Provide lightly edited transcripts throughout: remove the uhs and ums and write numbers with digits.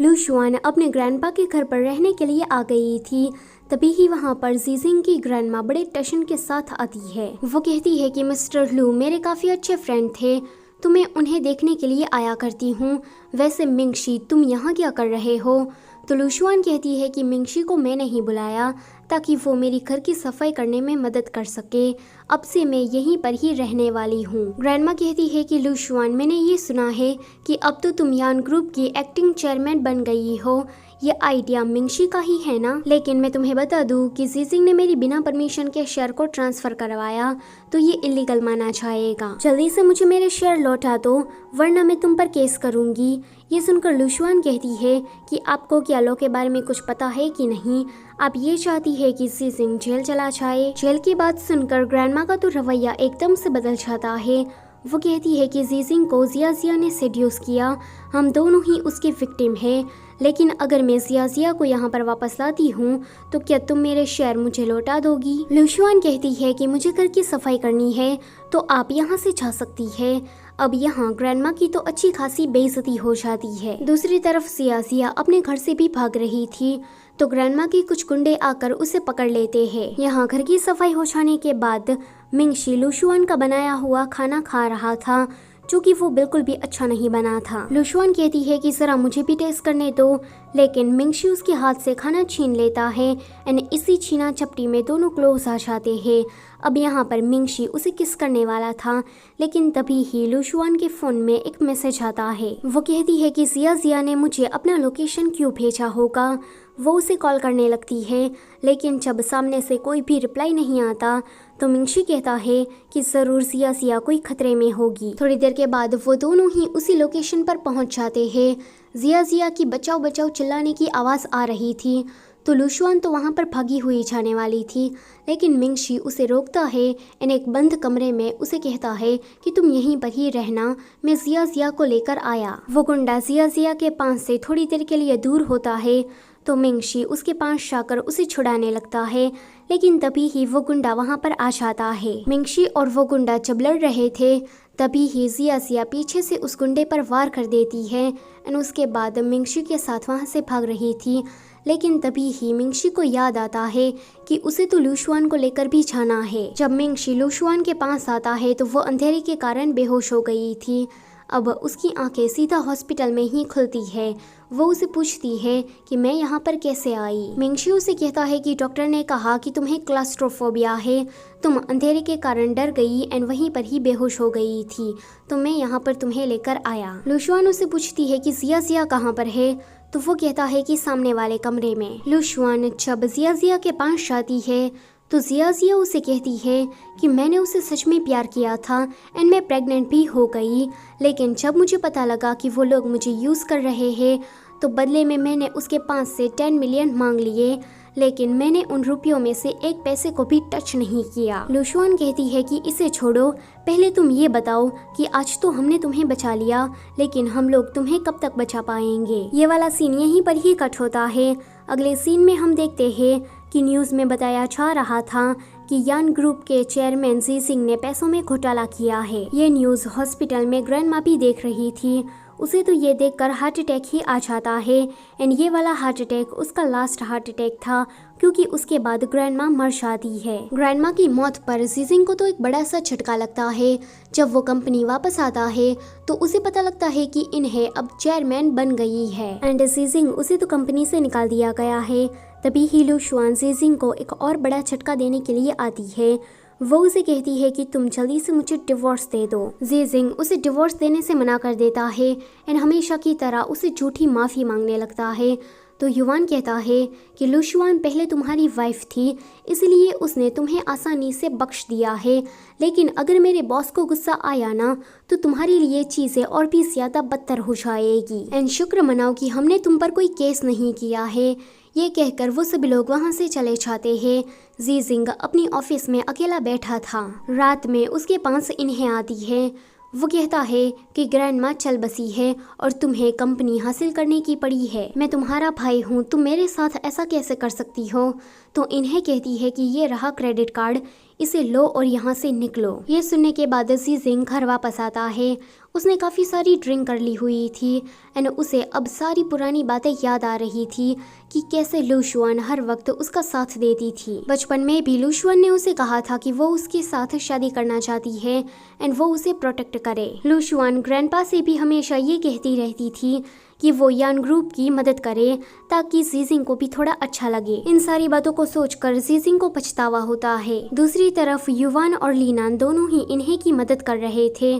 लू शुआन अपने ग्रैंडपा के घर पर रहने के लिए आ गई थी। तभी ही वहाँ पर जीजिंग की ग्रैंडमा बड़े टशन के साथ आती है। वो कहती है कि मिस्टर लू मेरे काफ़ी अच्छे फ्रेंड थे, तो मैं उन्हें देखने के लिए आया करती हूँ। वैसे मिंगशी तुम यहाँ क्या कर रहे हो? तो लू शुआन कहती है कि मिंगशी को मैंने ही बुलाया ताकि वो मेरी घर की सफाई करने में मदद कर सके। अब से मैं यहीं पर ही रहने वाली हूँ। ग्रैंडमा कहती है कि लू शुआन मैंने ये सुना है कि अब तो तुम यान ग्रुप की एक्टिंग चेयरमैन बन गई हो। ये आइडिया मिंगशी का ही है ना? लेकिन मैं तुम्हें बता दूं कि जीजिंग ने मेरी बिना परमिशन के शेयर को ट्रांसफर करवाया, तो ये इलीगल माना जाएगा। जल्दी से मुझे मेरे शेयर लौटा दो वरना मैं तुम पर केस करूंगी। ये सुनकर लू शुआन कहती है कि आपको क्या लॉ के बारे में कुछ पता है कि नहीं? आप ये चाहती है कि जीजिंग जेल चला जाए? जेल की बात सुनकर ग्रैंडमा का तो रवैया एकदम से बदल जाता है। वो कहती है कि जीजिंग को जिया ने सेड्यूस किया, हम दोनों ही उसके विक्टिम हैं। लेकिन अगर मैं जिया को यहाँ पर वापस लाती हूँ तो क्या तुम मेरे शेयर मुझे लौटा दोगी? लू शुआन कहती है कि मुझे घर की सफाई करनी है तो आप यहाँ से जा सकती है। अब यहाँ ग्रैंडमा की तो अच्छी खासी बेइज्जती हो जाती है। दूसरी तरफ जिया अपने घर से भी भाग रही थी तो ग्रैंडमा के कुछ गुंडे आकर उसे पकड़ लेते हैं। यहाँ घर की सफाई हो जाने के बाद मिंगशी लू शुआन का बनाया हुआ खाना खा रहा था, जो कि वो बिल्कुल भी अच्छा नहीं बना था। लू शुआन कहती है कि जरा मुझे भी टेस्ट करने दो, लेकिन मिंगशी उसके हाथ से खाना छीन लेता है एंड इसी छीना झपटी में दोनों क्लोज आ जाते हैं। अब यहाँ पर मिंगशी उसे किस करने वाला था, लेकिन तभी ही लू शुआन के फोन में एक मैसेज आता है। वो कहती है कि जिया ने मुझे अपना लोकेशन क्यों भेजा होगा। वो उसे कॉल करने लगती है, लेकिन जब सामने से कोई भी रिप्लाई नहीं आता तो मिंगशी कहता है कि ज़रूर जिया कोई खतरे में होगी। थोड़ी देर के बाद वो दोनों ही उसी लोकेशन पर पहुंच जाते हैं। जिया की बचाओ बचाओ चिल्लाने की आवाज़ आ रही थी तो लू शुआन तो वहाँ पर भागी हुई जाने वाली थी, लेकिन मिंगशी उसे रोकता है एंड एक बंद कमरे में उसे कहता है कि तुम यहीं पर ही रहना, मैं जिया को लेकर आया। वो गुंडा जिया के पास से थोड़ी देर के लिए दूर होता है तो मिंगशी उसके पास जाकर उसे छुड़ाने लगता है, लेकिन तभी ही वो गुंडा वहाँ पर आ जाता है। मिंगशी और वो गुंडा जब लड़ रहे थे तभी ही जिया पीछे से उस गुंडे पर वार कर देती है एंड उसके बाद मिंगशी के साथ वहाँ से भाग रही थी। लेकिन तभी ही मिंगशी को याद आता है कि उसे तो लू शुआन को लेकर भी जाना है। जब मिंगशी लू शुआन के पास आता है तो वो अंधेरे के कारण बेहोश हो गई थी। अब उसकी आंखें सीधा हॉस्पिटल में ही खुलती है। वो उसे पूछती है कि मैं यहाँ पर कैसे आई। मिंगशी उसे कहता है कि डॉक्टर ने कहा कि तुम्हें क्लास्ट्रोफोबिया है, तुम अंधेरे के कारण डर गई एंड वहीं पर ही बेहोश हो गई थी, तो मैं यहाँ पर तुम्हें लेकर आया। लू शुआन उसे पूछती है कि जिया कहाँ पर है, तो वो कहता है कि सामने वाले कमरे में। लू शुआन जब जिया के पास जाती है तो जिया उसे कहती है कि मैंने उसे सच में प्यार किया था एंड मैं प्रेग्नेंट भी हो गई, लेकिन जब मुझे पता लगा कि वो लोग मुझे यूज़ कर रहे हैं तो बदले में मैंने उसके पास से 10 मिलियन मांग लिए, लेकिन मैंने उन रुपयों में से एक पैसे को भी टच नहीं किया। लू शुआन कहती है कि इसे छोड़ो, पहले तुम ये बताओ कि आज तो हमने तुम्हें बचा लिया, लेकिन हम लोग तुम्हें कब तक बचा पाएंगे। ये वाला सीन यहीं पर ही कट होता है। अगले सीन में हम देखते हैं कि न्यूज़ में बताया जा रहा था कि यान ग्रुप के चेयरमैन जीजिंग ने पैसों में घोटाला किया है। ये न्यूज़ हॉस्पिटल में ग्रैंडमा भी देख रही थी। उसे तो ये देखकर हार्ट अटैक ही आ जाता है एंड ये वाला हार्ट अटैक उसका लास्ट हार्ट अटैक था, क्योंकि उसके बाद ग्रैंडमा मर जाती है। ग्रैंडमा की मौत पर जीजिंग को तो एक बड़ा सा झटका लगता है। जब वो कंपनी वापस आता है तो उसे पता लगता है कि इन्हें अब चेयरमैन बन गई है एंड जीजिंग उसे तो कंपनी से निकाल दिया गया है। तभी ही लू शुआन जीजिंग को एक और बड़ा झटका देने के लिए आती है। वो उसे कहती है कि तुम जल्दी से मुझे डिवोर्स दे दो। जीजिंग उसे डिवोर्स देने से मना कर देता है एंड हमेशा की तरह उसे झूठी माफ़ी मांगने लगता है। तो युवान कहता है कि लू शुआन पहले तुम्हारी वाइफ थी, इसलिए उसने तुम्हें आसानी से बख्श दिया है, लेकिन अगर मेरे बॉस को गुस्सा आया ना तो तुम्हारे लिए चीज़ें और भी ज़्यादा बदतर हो जाएगी एंड शुक्र मनाओ कि हमने तुम पर कोई केस नहीं किया है। ये कहकर वो सभी लोग वहाँ से चले जाते हैं। जीजिंग अपनी ऑफिस में अकेला बैठा था। रात में उसके पास इन्हें आती है। वो कहता है कि ग्रैंडमा चल बसी है और तुम्हें कंपनी हासिल करने की पड़ी है। मैं तुम्हारा भाई हूँ, तुम मेरे साथ ऐसा कैसे कर सकती हो? तो इन्हें कहती है कि ये रहा क्रेडिट कार्ड, इसे लो और यहाँ से निकलो। ये सुनने के बाद जीजिंग घर वापस आता है। उसने काफ़ी सारी ड्रिंक कर ली हुई थी एंड उसे अब सारी पुरानी बातें याद आ रही थी कि कैसे लू शुआन हर वक्त उसका साथ देती थी। बचपन में भी लू शुआन ने उसे कहा था कि वो उसके साथ शादी करना चाहती है एंड वो उसे प्रोटेक्ट करे। लू शुआन ग्रैंडपा से भी हमेशा ये कहती रहती थी कि वो यान ग्रुप की मदद करे ताकि जीजिंग को भी थोड़ा अच्छा लगे। इन सारी बातों को सोचकर जीजिंग को पछतावा होता है। दूसरी तरफ युवान और लीनान दोनों ही इन्हें की मदद कर रहे थे।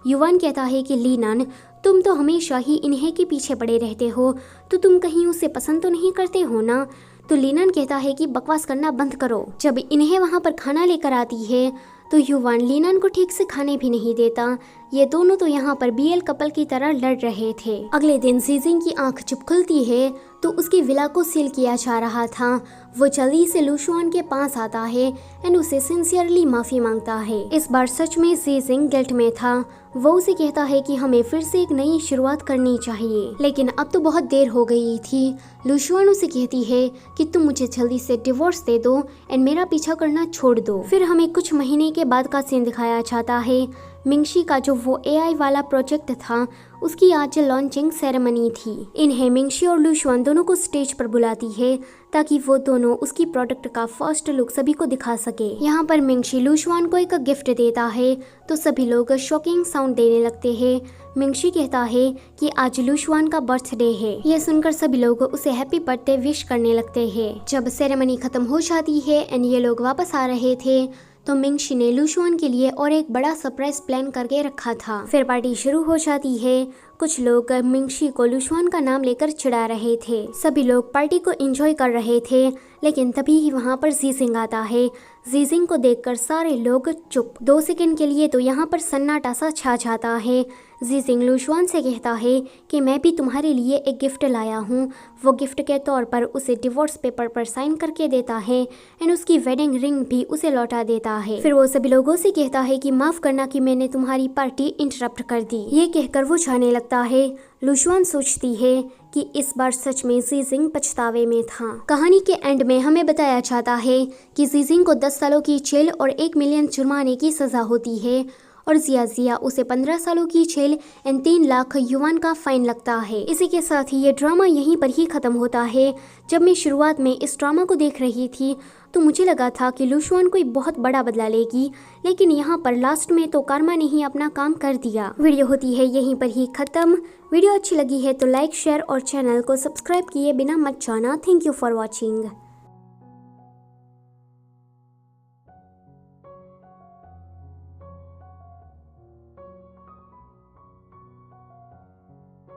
युवान कहता है कि लीनान, तुम तो हमेशा ही इन्हें के पीछे पड़े रहते हो, तो तुम कहीं उसे पसंद तो नहीं करते हो ना? तो लीनान कहता है कि बकवास करना बंद करो। जब इन्हें वहाँ पर खाना लेकर आती है तो युवान लीनान को ठीक से खाने भी नहीं देता। ये दोनों तो यहाँ पर बीएल कपल की तरह लड़ रहे थे। अगले दिन जीजिंग की आंख जब खुलती है तो उसकी विला को सील किया जा रहा था। वो जल्दी से लू शुआन के पास आता है एंड उसे सिंसियरली माफी मांगता है। इस बार सच में जीजिंग गिल्ट में था। वो उसे कहता है कि हमें फिर से एक नई शुरुआत करनी चाहिए, लेकिन अब तो बहुत देर हो गई थी। लू शुआन उसे कहती है कि तुम मुझे जल्दी से डिवोर्स दे दो एंड मेरा पीछा करना छोड़ दो। फिर हमें कुछ महीने के बाद का सीन दिखाया जाता है। मिंगशी का जो वो एआई वाला प्रोजेक्ट था उसकी आज लॉन्चिंग सेरेमनी थी। इन्हें मिंगशी और लू शुआन दोनों को स्टेज पर बुलाती है ताकि वो दोनों उसकी प्रोडक्ट का फर्स्ट लुक सभी को दिखा सके। यहाँ पर मिंगशी लू शुआन को एक गिफ्ट देता है तो सभी लोग शॉकिंग साउंड देने लगते हैं। मिंगशी कहता है कि आज लू शुआन का बर्थडे है। ये सुनकर सभी लोग उसे हैप्पी बर्थडे विश करने लगते हैं। जब सेरेमनी खत्म हो जाती है एंड ये लोग वापस आ रहे थे तो मिंगशी ने लू शुआन के लिए और एक बड़ा सरप्राइज प्लान करके रखा था। फिर पार्टी शुरू हो जाती है। कुछ लोग मिंगशी को लू शुआन का नाम लेकर चिढ़ा रहे थे। सभी लोग पार्टी को एंजॉय कर रहे थे, लेकिन तभी ही वहाँ पर जीजिंग आता है। जीजिंग को देखकर सारे लोग चुप। 2 सेकंड के लिए तो यहाँ पर सन्नाटा सा छा जाता है। जीजिंग लू शुआन से कहता है कि मैं भी तुम्हारे लिए एक गिफ्ट लाया हूँ। वो गिफ्ट के तौर पर उसे डिवोर्स पेपर पर साइन करके देता है एंड उसकी वेडिंग रिंग भी उसे लौटा देता है। फिर वो सभी लोगों से कहता है कि माफ करना कि मैंने तुम्हारी पार्टी इंटरप्ट कर दी। ये कहकर वो जाने लगता है। लू शुआन सोचती है कि इस बार सच में जीजिंग पछतावे में था। कहानी के एंड में हमें बताया जाता है कि जीजिंग को 10 सालों की जेल और 1 मिलियन जुर्माने की सजा होती है और जिया उसे 15 सालों की जेल एंड 3 लाख युआन का फाइन लगता है। इसी के साथ ही ये ड्रामा यहीं पर ही खत्म होता है। जब मैं शुरुआत में इस ड्रामा को देख रही थी तो मुझे लगा था कि लू शुआन कोई बहुत बड़ा बदला लेगी, लेकिन यहाँ पर लास्ट में तो कारमा ने ही अपना काम कर दिया। वीडियो होती है यहीं पर ही खत्म। वीडियो अच्छी लगी है तो लाइक, शेयर और चैनल को सब्सक्राइब किए बिना मत जाना। Thank you for watching.